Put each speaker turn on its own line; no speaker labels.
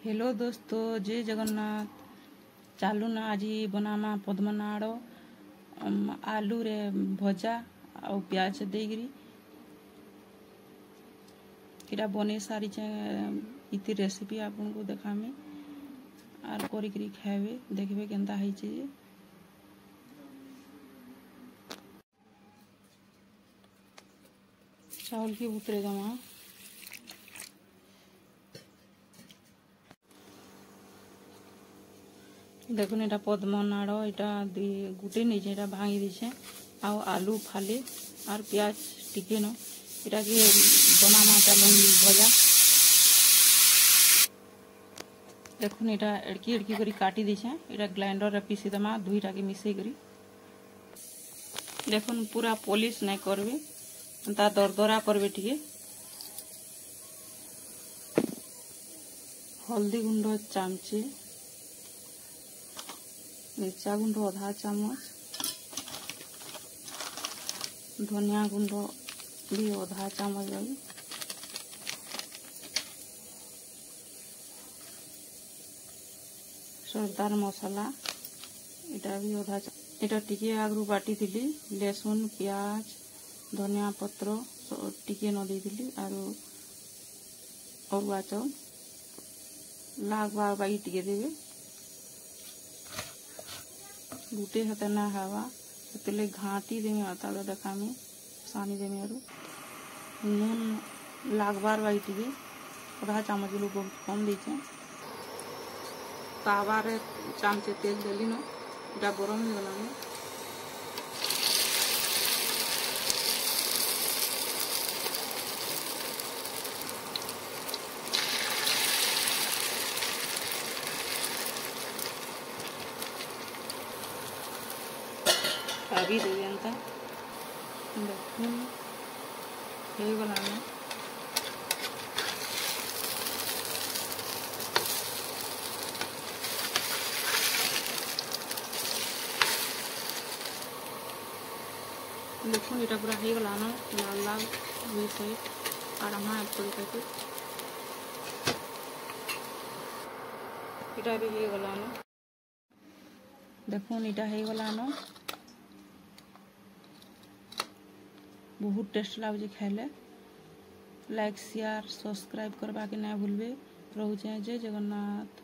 Hello दोस्तों, जय जगन्नाथ। चालू ना आज बनाना पद्मनाड़ आलू रे भजा आ प्याज देगिरी इटा बने सारी इति रेसिपी आपन को देखामी आर करी खाइबे देखबे केनता ହେଇଛି जे चावल की उतरे दमा देखुन एटा पद्मनाड़ एटा गुटे नहीं एटा भांगी दीछे आलू फाले और प्याज टिके न एटा के बनामा चालन भजा देखुन एटा एड़की एड़की करी काटी दीछे एटा ग्राइंडर रे पीसी दमा दुईटा के मिसई करी देखुन पूरा पॉलिश नहीं करबे ता दरदरा करबे टिके हल्दी गुंड चामचे मिर्चा गुंड आधा चामच धनिया गुंड भी आधा चामच लगी सरदार मसाला इटा भी आधा इटा टिके आगरू बाटी दिली लहसुन प्याज धनिया पत्र टिके न दे दिली आरो अरुआ चाउल लाग बाग बागी टिके देवे गुटे हाथ ना हवा से घाटी देमे आता देखा में सानी देमे आरो नून लागबार बाई टिके आधा चामच लोग बहुत कम दीचे तावा रे चामचे तेल देली न इटा गरम हो गला अभी देवे अंत देखुन हो गला देखुन इटा पूरा हो गला लाल लाल दुई साइड आराम इटा भी हो गला देखुन इटा हो गला बहुत टेस्ट लगे खाइले लाइक शेयर सब्सक्राइब करवा के नहीं भूलबे। रहुचे जय जगन्नाथ।